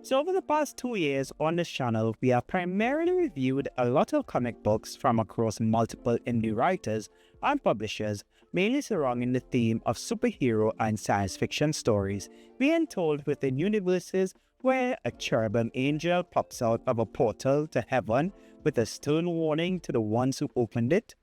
So over the past 2 years on this channel, we have primarily reviewed a lot of comic books from across multiple indie writers and publishers, mainly surrounding the theme of superhero and science fiction stories being told within universes where a cherubim angel pops out of a portal to heaven with a stern warning to the ones who opened it.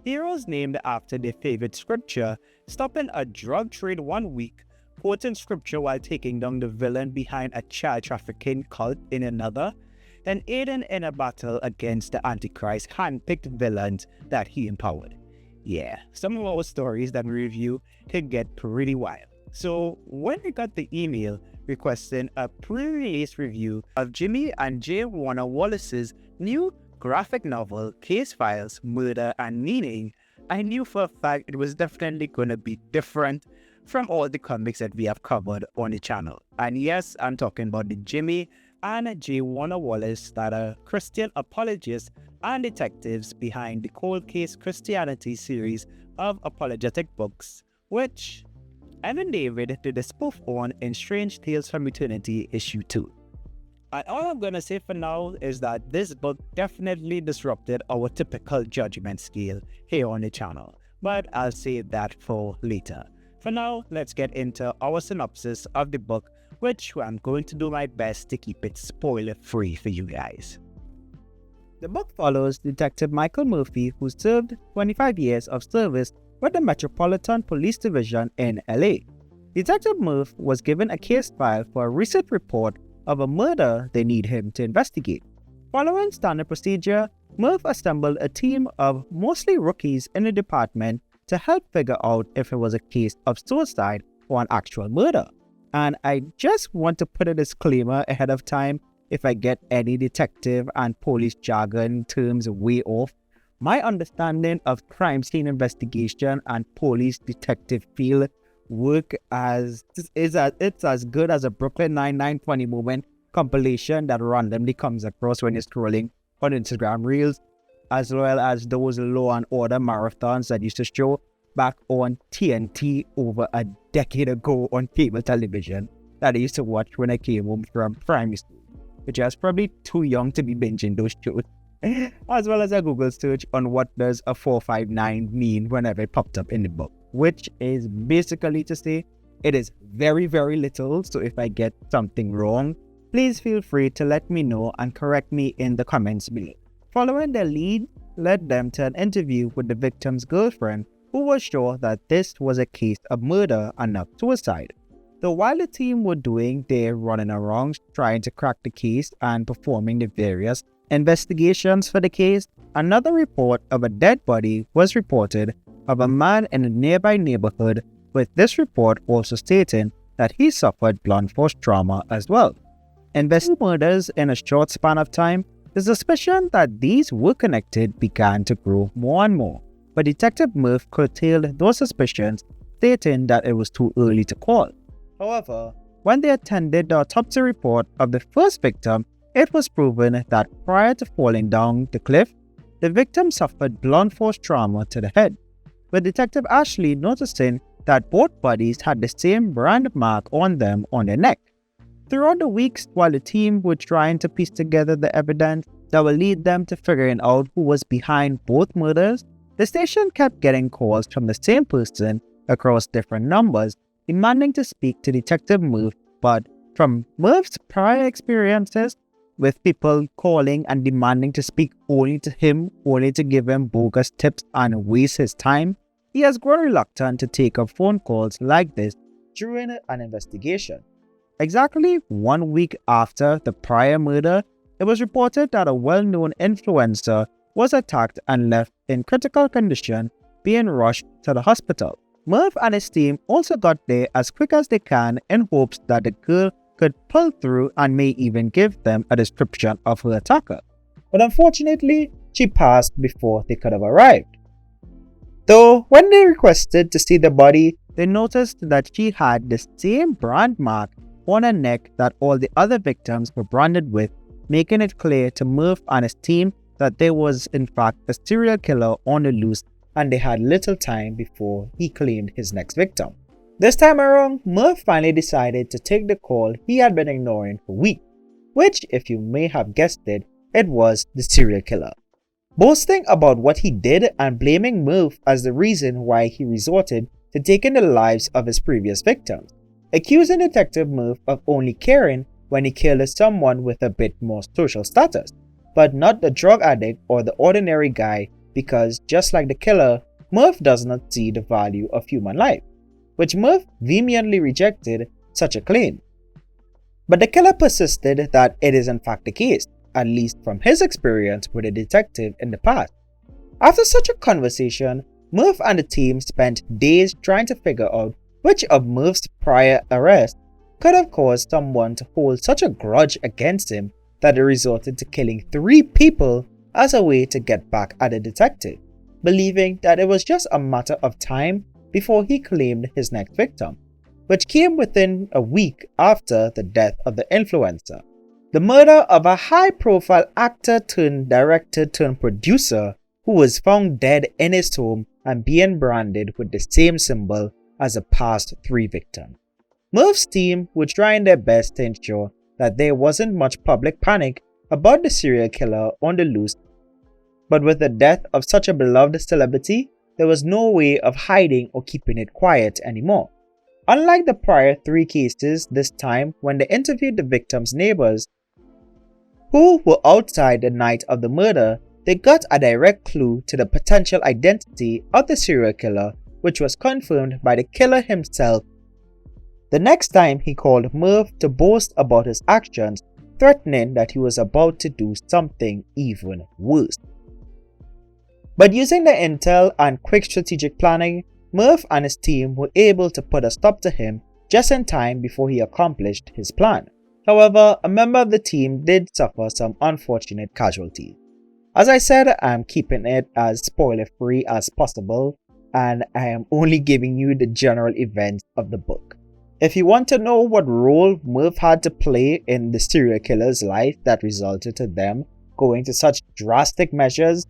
Heroes named after their favorite scripture, stopping a drug trade one week, quoting scripture while taking down the villain behind a child trafficking cult in another, then aiding in a battle against the Antichrist hand-picked villains that he empowered. Yeah, some of our stories that we review can get pretty wild. So when we got the email requesting a pre-release review of Jimmy and J. Warner Wallace's new graphic novel, Case Files, Murder and Meaning, I knew for a fact it was definitely going to be different from all the comics that we have covered on the channel. And yes, I'm talking about the Jimmy and J. Warner Wallace that are Christian apologists and detectives behind the Cold Case Christianity series of apologetic books, which Evan David did a spoof on in Strange Tales from Eternity issue 2. And all I'm gonna say for now is that this book definitely disrupted our typical judgment scale here on the channel, but I'll save that for later. For now, let's get into our synopsis of the book, which I'm going to do my best to keep it spoiler-free for you guys. The book follows Detective Michael Murphy, who served 25 years of service with the Metropolitan Police Division in LA. Detective Murph was given a case file for a recent report of a murder they need him to investigate. Following standard procedure, Murph assembled a team of mostly rookies in the department to help figure out if it was a case of suicide or an actual murder. And I just want to put a disclaimer ahead of time if I get any detective and police jargon terms way off. My understanding of crime scene investigation and police detective field work it's as good as a Brooklyn Nine-Nine funny moment compilation that randomly comes across when you're scrolling on Instagram Reels, as well as those Law and Order marathons that used to show back on TNT over a decade ago on cable television that I used to watch when I came home from primary school, which I was probably too young to be binging those shows, as well as a Google search on what does a 459 mean whenever it popped up in the book, which is basically to say it is very, very little. So if I get something wrong, please feel free to let me know and correct me in the comments below. Following their lead led them to an interview with the victim's girlfriend, who was sure that this was a case of murder and not suicide. So while the team were doing their running around trying to crack the case and performing the various investigations for the case, another report of a dead body was reported of a man in a nearby neighborhood, with this report also stating that he suffered blunt force trauma as well. Investigating murders in a short span of time, the suspicion that these were connected began to grow more and more, but Detective Murph curtailed those suspicions, stating that it was too early to call. However, when they attended the autopsy report of the first victim, it was proven that prior to falling down the cliff, the victim suffered blunt force trauma to the head, with Detective Ashley noticing that both bodies had the same brand mark on them on their neck. Throughout the weeks while the team were trying to piece together the evidence that will lead them to figuring out who was behind both murders, the station kept getting calls from the same person across different numbers demanding to speak to Detective Murph, but from Murph's prior experiences with people calling and demanding to speak only to him, only to give him bogus tips and waste his time, he has grown reluctant to take up phone calls like this during an investigation. Exactly 1 week after the prior murder, it was reported that a well-known influencer was attacked and left in critical condition, being rushed to the hospital. Murph and his team also got there as quick as they can in hopes that the girl could pull through and may even give them a description of her attacker. But unfortunately, she passed before they could have arrived. Though when they requested to see the body, they noticed that she had the same brand mark on her neck that all the other victims were branded with, making it clear to Murph and his team that there was in fact a serial killer on the loose, and they had little time before he claimed his next victim. This time around, Murph finally decided to take the call he had been ignoring for weeks. which, if you may have guessed it, it was the serial killer. Boasting about what he did and blaming Murph as the reason why he resorted to taking the lives of his previous victims, accusing Detective Murph of only caring when he killed someone with a bit more social status, but not the drug addict or the ordinary guy, because just like the killer, Murph does not see the value of human life, which Murph vehemently rejected such a claim. But the killer persisted that it is in fact the case, at least from his experience with a detective in the past. After such a conversation, Murph and the team spent days trying to figure out which of Murph's prior arrests could have caused someone to hold such a grudge against him that it resorted to killing 3 people as a way to get back at the detective, believing that it was just a matter of time before he claimed his next victim, which came within a week after the death of the influencer. The murder of a high-profile actor turned director turned producer who was found dead in his home and being branded with the same symbol as the past 3 victims. Murph's team were trying their best to ensure that there wasn't much public panic about the serial killer on the loose, but with the death of such a beloved celebrity, there was no way of hiding or keeping it quiet anymore. Unlike the prior 3 cases, this time when they interviewed the victims' neighbors, who were outside the night of the murder, they got a direct clue to the potential identity of the serial killer, which was confirmed by the killer himself. The next time he called Murph to boast about his actions, threatening that he was about to do something even worse. But using the intel and quick strategic planning, Murph and his team were able to put a stop to him just in time before he accomplished his plan. However, a member of the team did suffer some unfortunate casualties. As I said, I'm keeping it as spoiler-free as possible, and I am only giving you the general events of the book. If you want to know what role Murph had to play in the serial killer's life that resulted to them going to such drastic measures,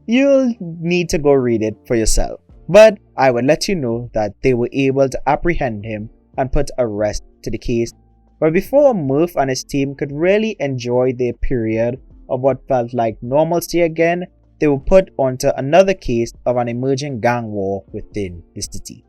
you'll need to go read it for yourself. But I would let you know that they were able to apprehend him and put a rest to the case. But before Murph and his team could really enjoy their period of what felt like normalcy again, they were put onto another case of an emerging gang war within the city.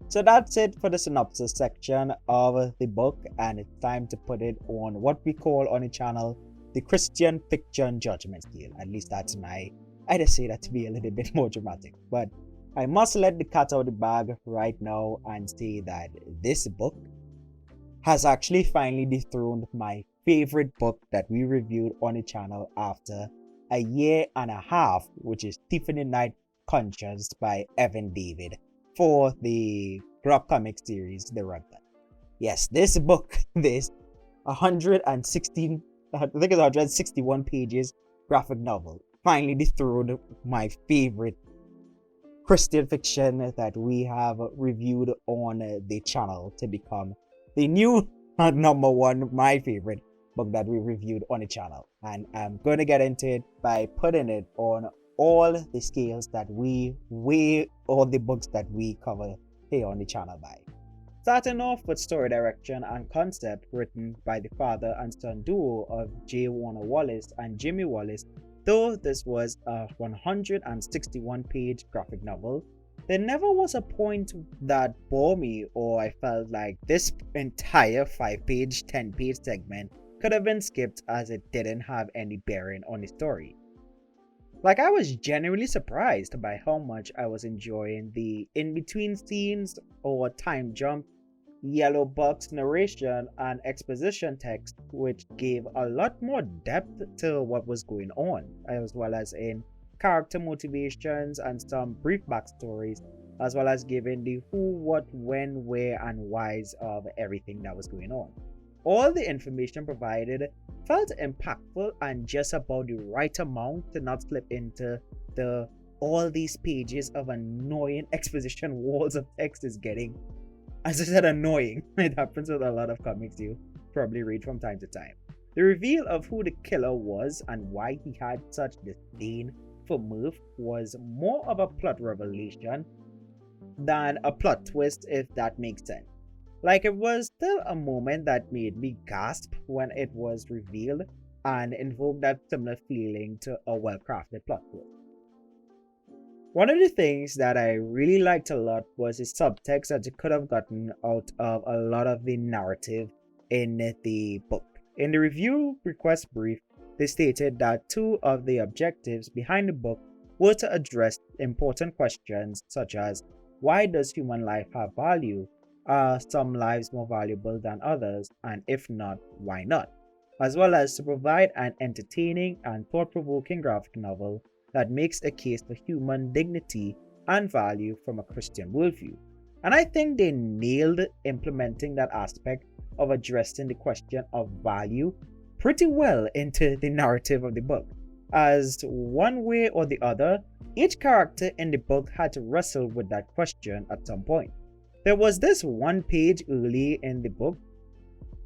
So that's it for the synopsis section of the book, and it's time to put it on what we call on the channel the Christian Fiction Judgment Scale. At least that's I just say that to be a little bit more dramatic. But I must let the cat out of the bag right now and say that this book has actually finally dethroned my favorite book that we reviewed on the channel after a year and a half, which is Tiffany Night Conscience by Evan David for the Grok comic series The Runtime. Yes, this book, this 116, I think it's 161 pages graphic novel, finally dethroned my favorite Christian fiction that we have reviewed on the channel to become the new number 1, my favorite book that we reviewed on the channel. And I'm going to get into it by putting it on all the scales that we weigh all the books that we cover here on the channel by. Starting off with story direction and concept written by the father and son duo of J. Warner Wallace and Jimmy Wallace. Though this was a 161-page graphic novel, there never was a point that bore me or I felt like this entire 5-page, 10-page segment could have been skipped as it didn't have any bearing on the story. Like, I was genuinely surprised by how much I was enjoying the in-between scenes or time jump, yellow box narration and exposition text, which gave a lot more depth to what was going on, as well as in character motivations and some brief backstories, as well as giving the who, what, when, where, and whys of everything that was going on. All the information provided felt impactful and just about the right amount to not slip into the all these pages of annoying exposition walls of text is getting, as I said, annoying. It happens with a lot of comics you probably read from time to time. The reveal of who the killer was and why he had such disdain for Murph was more of a plot revelation than a plot twist, if that makes sense. Like it was still a moment that made me gasp when it was revealed and invoked that similar feeling to a well-crafted plot twist. One of the things that I really liked a lot was the subtext that you could have gotten out of a lot of the narrative in the book. In the review request brief, they stated that two of the objectives behind the book were to address important questions such as why does human life have value? Are some lives more valuable than others? And if not, why not? As well as to provide an entertaining and thought-provoking graphic novel that makes a case for human dignity and value from a Christian worldview. And I think they nailed implementing that aspect of addressing the question of value pretty well into the narrative of the book, as one way or the other, each character in the book had to wrestle with that question at some point. There was this one page early in the book,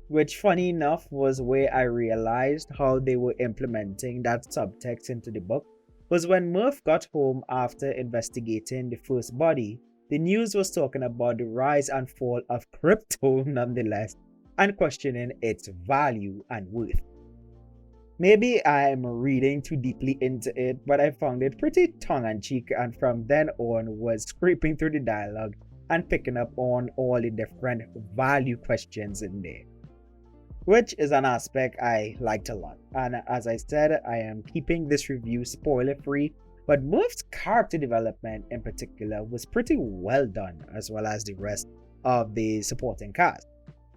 which funny enough was where I realized how they were implementing that subtext into the book, was when Murph got home after investigating the first body. The news was talking about the rise and fall of crypto nonetheless, and questioning its value and worth. Maybe I'm reading too deeply into it, but I found it pretty tongue-in-cheek, and from then on was scraping through the dialogue and picking up on all the different value questions in there, which is an aspect I liked a lot. And as I said, I am keeping this review spoiler free, but Murph's character development in particular was pretty well done, as well as the rest of the supporting cast,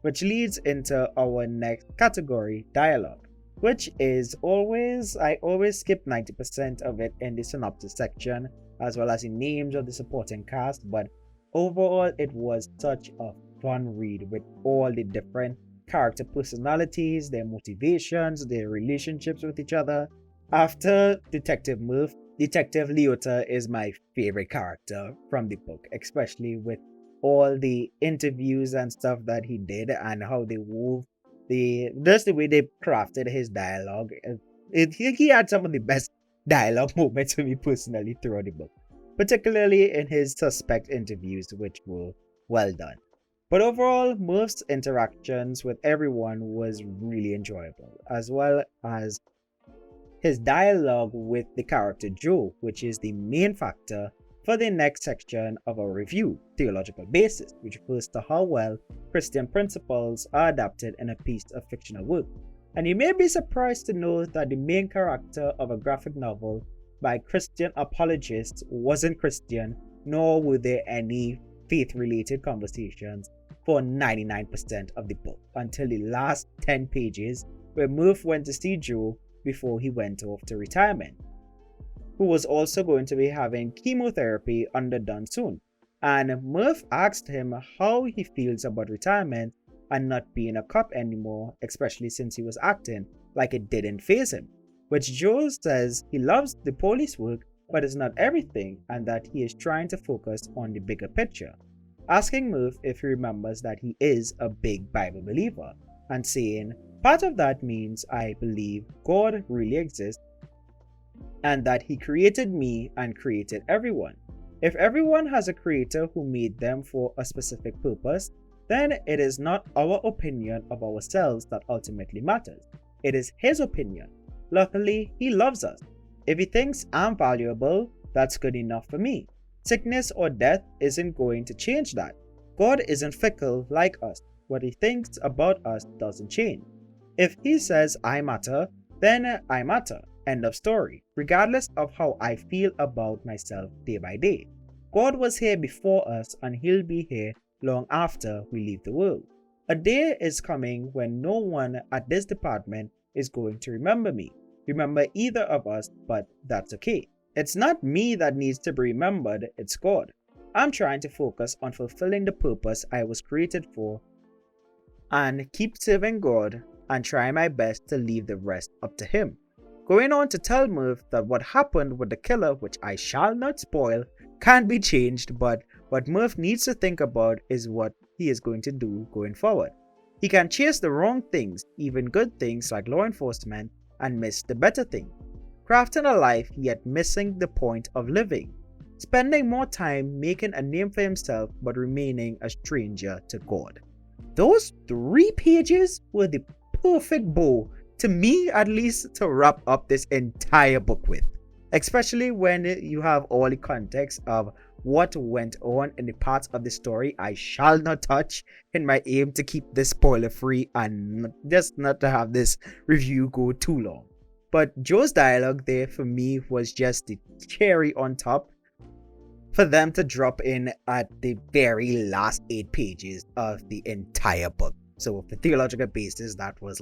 which leads into our next category, dialogue, which is I always skip 90% of it in the synopsis section, as well as the names of the supporting cast, but overall it was such a fun read with all the different character personalities, their motivations, their relationships with each other. After Detective Murph, Detective Leota is my favorite character from the book, especially with all the interviews and stuff that he did and how they wove just the way they crafted his dialogue. He had some of the best dialogue moments for me personally throughout the book, particularly in his suspect interviews, which were well done. But overall, Murph's interactions with everyone was really enjoyable, as well as his dialogue with the character Joe, which is the main factor for the next section of our review, Theological Basis, which refers to how well Christian principles are adapted in a piece of fictional work. And you may be surprised to know that the main character of a graphic novel by Christian apologists wasn't Christian, nor were there any faith-related conversations for 99% of the book, until the last 10 pages where Murph went to see Joe before he went off to retirement, who was also going to be having chemotherapy underdone soon. And Murph asked him how he feels about retirement and not being a cop anymore, especially since he was acting like it didn't faze him, which Joe says he loves the police work but it's not everything, and that he is trying to focus on the bigger picture, asking Murph if he remembers that he is a big Bible believer, and saying, part of that means I believe God really exists and that he created me and created everyone. If everyone has a creator who made them for a specific purpose, then it is not our opinion of ourselves that ultimately matters. It is his opinion. Luckily, he loves us. If he thinks I'm valuable, that's good enough for me. Sickness or death isn't going to change that. God isn't fickle like us. What he thinks about us doesn't change. If he says I matter, then I matter. End of story. Regardless of how I feel about myself day by day. God was here before us and he'll be here long after we leave the world. A day is coming when no one at this department is going to remember either of us, but that's okay. It's not me that needs to be remembered, it's God. I'm trying to focus on fulfilling the purpose I was created for and keep serving God and try my best to leave the rest up to him. Going on to tell Murph that what happened with the killer, which I shall not spoil, can't be changed, but what Murph needs to think about is what he is going to do going forward. He can chase the wrong things, even good things like law enforcement, and miss the better thing. Crafting a life yet missing the point of living. Spending more time making a name for himself but remaining a stranger to God. those 3 pages were the perfect bow, to me at least, to wrap up this entire book with. Especially when you have all the context of what went on in the parts of the story I shall not touch, in my aim to keep this spoiler free and just not to have this review go too long. But Joe's dialogue there for me was just the cherry on top for them to drop in at the very last 8 pages of the entire book. So with the theological basis, that was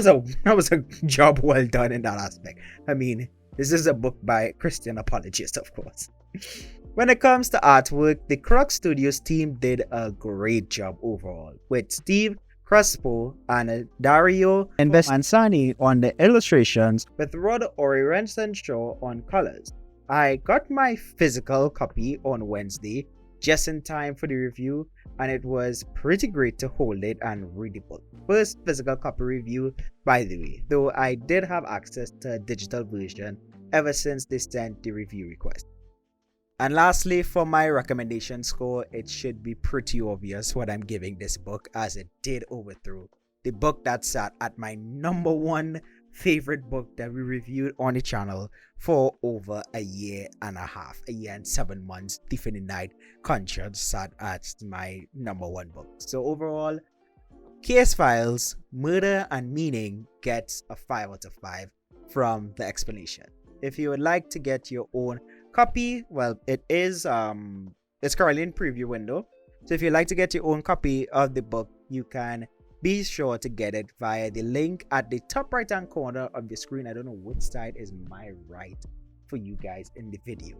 a job well done in that aspect. I mean, this is a book by Christian apologists, of course. When it comes to artwork, the Crux Studios team did a great job overall, with Steve Crespo and Dario Mansani on the illustrations, with Rod Shaw on colors. I got my physical copy on Wednesday, just in time for the review, and it was pretty great to hold it and read the book. First physical copy review, by the way, though I did have access to a digital version ever since they sent the review request. And lastly, for my recommendation score, it should be pretty obvious what I'm giving this book, as it did overthrow the book that sat at my number 1 favorite book that we reviewed on the channel for over a year and a half, a year and 7 months. Tiffany Knight Conscience sat at my number 1 book. So overall, Case Files, Murder and Meaning gets a 5 out of 5 from the Xplanation. If you would like to get your own copy, well, it's currently in preview window. So if you'd like to get your own copy of the book, you can be sure to get it via the link at the top right hand corner of the screen. I don't know which side is my right for you guys in the video.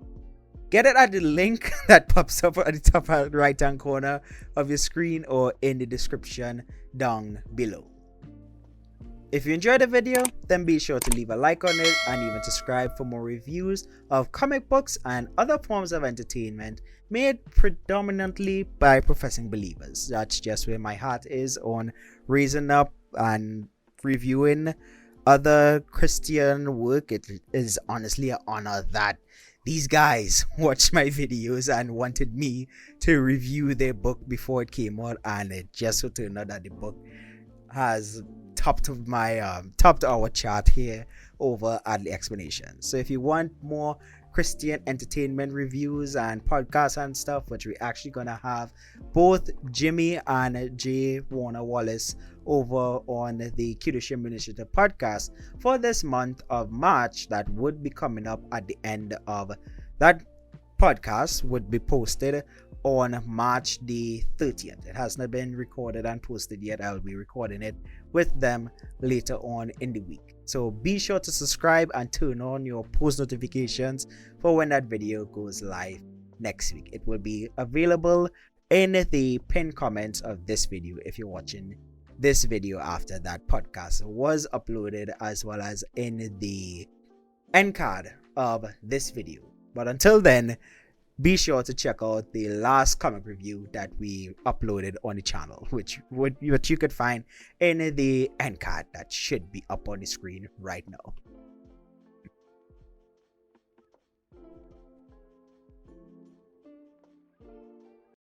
Get it at the link that pops up at the top right hand corner of your screen or in the description down below. If you enjoyed the video, then be sure to leave a like on it and even subscribe for more reviews of comic books and other forms of entertainment made predominantly by professing believers. That's just where my heart is, on raising up and reviewing other Christian work. It is honestly an honor that these guys watched my videos and wanted me to review their book before it came out, and it just so turned out that the book has topped our chart here over at the Xplanations. So if you want more Christian entertainment reviews and podcasts and stuff, which we're actually gonna have both Jimmy and Jay Warner Wallace over on the Kiddushim Initiative podcast for this month of March, that would be coming up at the end of that podcast, would be posted on March the 30th. It has not been recorded and posted yet. I'll be recording it with them later on in the week. So be sure to subscribe and turn on your post notifications for when that video goes live next week. It will be available in the pinned comments of this video if you're watching this video after that podcast was uploaded, as well as in the end card of this video. But until then, be sure to check out the last comic review that we uploaded on the channel, which you could find in the end card that should be up on the screen right now.